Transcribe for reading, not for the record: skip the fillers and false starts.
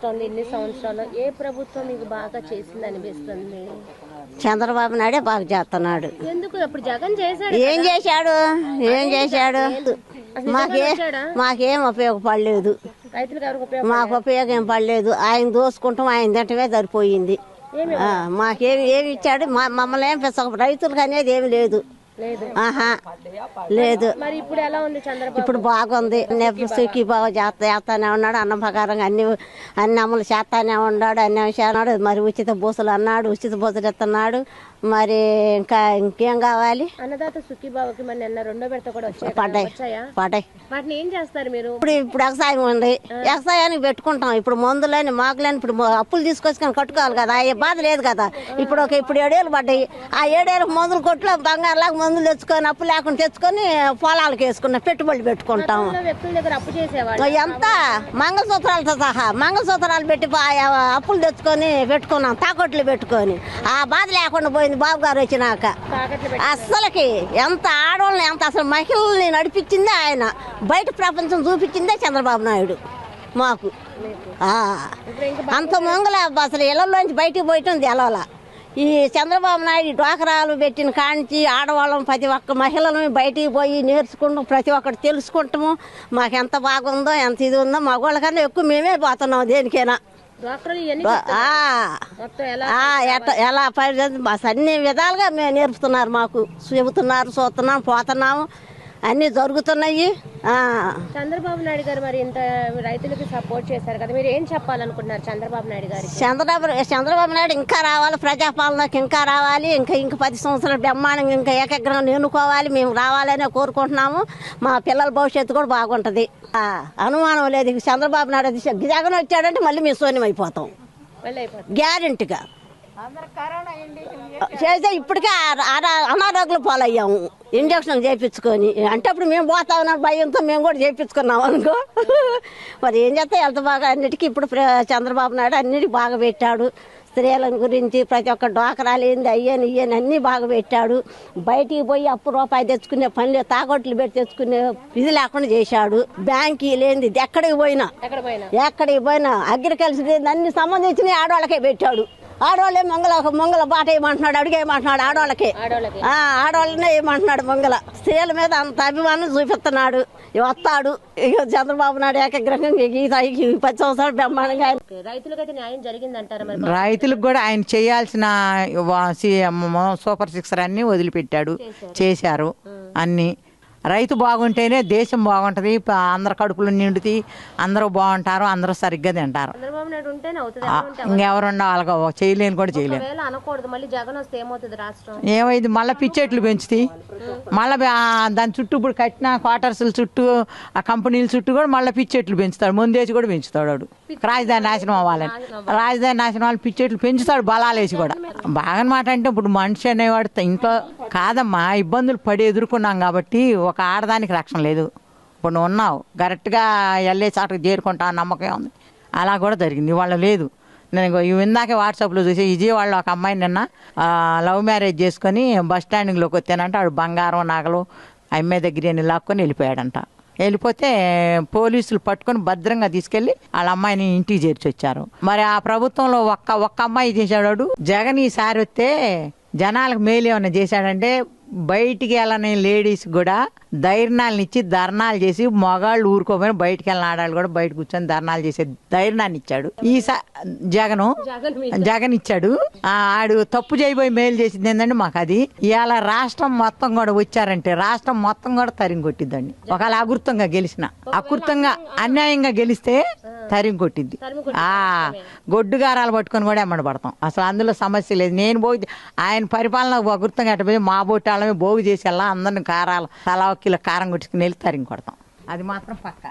అనిపిస్తుంది ఇన్ని సంవత్సరాలు? ఏ ప్రభుత్వం మీకు బాగా చేసింది అనిపిస్తుంది? చంద్రబాబు నాయుడే బాగా చేస్తున్నాడు. ఎందుకు అప్పుడు జగన్ చేశాడు? ఏం చేశాడు? మాకేం ఉపయోగపడలేదు. రైతులకు ఎవరికి ఉపయోగం? మాకు ఉపయోగం ఏం పడలేదు. ఆయన దోసుకుంటాం, ఆయన తింటమే సరిపోయింది. ఏమి ఇచ్చాడు? మమ్మల్ని ఏం రైతులకు అనేది ఏమి లేదు. ఆహా లేదు. మరి ఇప్పుడు ఎలా ఉంది చంద్రబాబు? ఇప్పుడు బాగుంది. సుఖీ బాగా చేస్తానే ఉన్నాడు. అన్నం ప్రకారంగా అన్ని అమలు చేస్తానే ఉన్నాడు. అన్ని అన్నాడు. మరి ఉచిత బూసలు అన్నాడు, ఉచిత బూసలు ఇస్తున్నాడు. మరి ఇంకేం కావాలి? అన్నదాత సుఖీబాబుకి మరి నిన్న 2వ విడత కూడా పడ్డాయి. వాటిని ఏం చేస్తారు మీరు? ఇప్పుడు వ్యవసాయం ఉంది, వ్యవసాయానికి పెట్టుకుంటాం. ఇప్పుడు మందులని మాకులని ఇప్పుడు అప్పులు తీసుకొచ్చుకొని కట్టుకోవాలి కదా. ఏ బాధ లేదు కదా. ఇప్పుడు 7 ఏళ్ళు పడ్డాయి. ఆ 7 ఏళ్ళకి మందులు కొట్లో బంగారులాగా మందులు తెచ్చుకొని అప్పు లేకుండా తెచ్చుకొని పొలాలకు వేసుకున్నాం, పెట్టుబడులు పెట్టుకుంటాం. ఎంత మంగళసూత్రాలతో సహా మంగళసూత్రాలు పెట్టి అప్పులు తెచ్చుకొని పెట్టుకున్నాం, తాకట్లు పెట్టుకొని. ఆ బాధ లేకుండా పోయింది బాబు గారు వచ్చినాక. అస్సలకి ఎంత ఆడవాళ్ళని ఎంత అసలు మహిళల్ని నడిపించిందే ఆయన. బయట ప్రపంచం చూపించిందే చంద్రబాబు నాయుడు మాకు. అంత మంగళ అసలు ఇళ్లలోంచి బయటికి పోయటం తెలవాల. ఈ చంద్రబాబు నాయుడు డ్వాక్రాలు పెట్టిన కాంచి ఆడవాళ్ళం ప్రతి ఒక్క మహిళలను బయటికి పోయి నేర్చుకుంటాం, ప్రతి ఒక్కటి తెలుసుకుంటాము. మాకు ఎంత బాగుందో ఎంత ఇది ఉందో మగవాళ్ళకన్నా ఎక్కువ మేమే పోతున్నాం దేనికైనా. ఎలా అన్ని విధాలుగా మేము నేర్పుతున్నారు, మాకు చెబుతున్నారు, చూస్తున్నాం, పోతున్నాము, అన్ని జరుగుతున్నాయి. చంద్రబాబు నాయుడు గారు మరి ఇంత రైతులకు సపోర్ట్ చేశారు కదా, మీరు ఏం చెప్పాలనుకుంటున్నారు చంద్రబాబు నాయుడు గారు? చంద్రబాబు నాయుడు ఇంకా రావాలి, ప్రజాపాలనకి ఇంకా రావాలి. ఇంకా 10 సంవత్సరాల బ్రహ్మాండంగా ఇంకా ఏకగ్రహం ఎన్నుకోవాలి. మేము రావాలనే కోరుకుంటున్నాము. మా పిల్లల భవిష్యత్తు కూడా బాగుంటది. అనుమానం లేదు. చంద్రబాబు నాయుడు జగన్ వచ్చాడంటే మళ్ళీ మేము శూన్యం అయిపోతాం గ్యారెంటీగా. చేస్తే ఇప్పటికే అనారోగ్యం పాలయ్యాము ఇంజక్షన్ చేయించుకొని. అంటే అప్పుడు మేము పోతా ఉన్నాం భయంతో మేము కూడా చేయించుకున్నాం అనుకో. మరి ఏం చేస్తే ఎంత బాగా అన్నిటికీ ఇప్పుడు చంద్రబాబు నాయుడు అన్నిటికీ బాగా పెట్టాడు. స్త్రీల గురించి ప్రతి ఒక్క డ్వాక్రాలు ఏంది అయ్యని ఇయ్యని అన్నీ బాగా పెట్టాడు. బయటికి పోయి అప్పు రూపాయి తెచ్చుకునే పనులు తాగొట్లు పెట్టి తెచ్చుకునే ఇది లేకుండా చేశాడు. బ్యాంకీ లేనిది ఎక్కడికి పోయినా అగ్రికల్చర్ అన్ని సంబంధించిన ఆడవాళ్ళకే పెట్టాడు. ఆడవాళ్ళే మంగళ బాట ఏమంటున్నాడు, అడిగేయమంటున్నాడు ఆడవాళ్ళకి. ఆడవాళ్ళనే ఏమంటున్నాడు మంగళ. స్త్రీల మీద అంత అభిమానం చూపిస్తున్నాడు. వస్తాడు ఇక చంద్రబాబు నాయుడు ఏకగ్రహం 10 సంవత్సరాలు బ్రహ్మాండంగా. రైతులకైతే న్యాయం జరిగిందంటారు? రైతులకు కూడా ఆయన చేయాల్సిన సూపర్ 6 అన్ని వదిలిపెట్టాడు, చేశారు అన్ని. రైతు బాగుంటేనే దేశం బాగుంటది, అందరు కడుపులు నిండుతాయి, అందరూ బాగుంటారు, అందరూ సరిగ్గా తింటారు. ఇంకెవరుండో వాళ్ళగా చేయలేని కూడా చేయలేను. ఏమైంది మళ్ళీ పిచ్చెట్లు పెంచుతాయి. మళ్ళీ దాని చుట్టూ ఇప్పుడు కట్టిన క్వార్టర్స్ చుట్టూ ఆ కంపెనీల చుట్టూ కూడా మళ్ళీ పిచ్చెట్లు పెంచుతాడు, ముందేసి కూడా పెంచుతాడు వాడు. రాజధాని నాశనం అవ్వాలని రాజధాని నాశనం వాళ్ళు పిచ్చెట్లు పెంచుతాడు, బలాలేసి కూడా. బాగా మాట అంటే ఇప్పుడు మనిషి అనేవాడు ఇంట్లో కాదమ్మా, ఇబ్బందులు పడి ఎదుర్కొన్నాం కాబట్టి ఒక ఆడదానికి రక్షణ లేదు. ఇప్పుడు నువ్వు ఉన్నావు కరెక్ట్గా వెళ్ళే చాటుకు చేరుకుంటా నమ్మకం ఉంది. అలా కూడా జరిగింది, ఇవాళ లేదు. నేను ఇందాకే వాట్సాప్లో చూసి విజయవాడలో ఒక అమ్మాయి నిన్న లవ్ మ్యారేజ్ చేసుకొని బస్ స్టాండింగ్లోకి వచ్చానంటే ఆడు బంగారం నగలు అమ్మాయి దగ్గర లాక్కొని వెళ్ళిపోయాడంట. వెళ్ళిపోతే పోలీసులు పట్టుకొని భద్రంగా తీసుకెళ్లి వాళ్ళ అమ్మాయిని ఇంటికి చేర్చి వచ్చారు. మరి ఆ ప్రభుత్వంలో ఒక్క అమ్మాయి చేశాడు జగన్. ఈసారి వస్తే జనాలకు మేలు ఏమన్నా చేశాడంటే బయటికి వెళ్ళని లేడీస్ కూడా ధైర్యాలను ఇచ్చి ధర్నాలు చేసి మగాళ్ళు ఊరుకోపోయినా బయటికి వెళ్ళిన ఆడాళ్ళు కూడా బయట కూర్చొని ధర్నాలు చేసే ధైర్యాన్ని ఇచ్చాడు జగన్ ఇచ్చాడు. ఆడు తప్పు చేయబోయి మేలు చేసింది ఏంటంటే మాకు అది. ఇవాళ రాష్ట్రం మొత్తం కూడా వచ్చారంటే రాష్ట్రం మొత్తం కూడా తరిమి కొట్టిద్దండి. ఒకవేళ అకృతంగా అన్యాయంగా గెలిస్తే తరిమి కొట్టిద్ది. గొడ్డుగారాలు పట్టుకొని కూడా ఎమ్మడి పడతాం. అసలు అందులో సమస్య లేదు. నేను పోయి ఆయన పరిపాలన అకృతంగా అట్టపోయి మా బొట్టాలమే బోగు చేసి వెళ్ళా అందరిని కారాలు తలా కిలో కారం కొట్టుకుని వెళ్ళి తరిమి కొడతాం. అది మాత్రం పక్కా.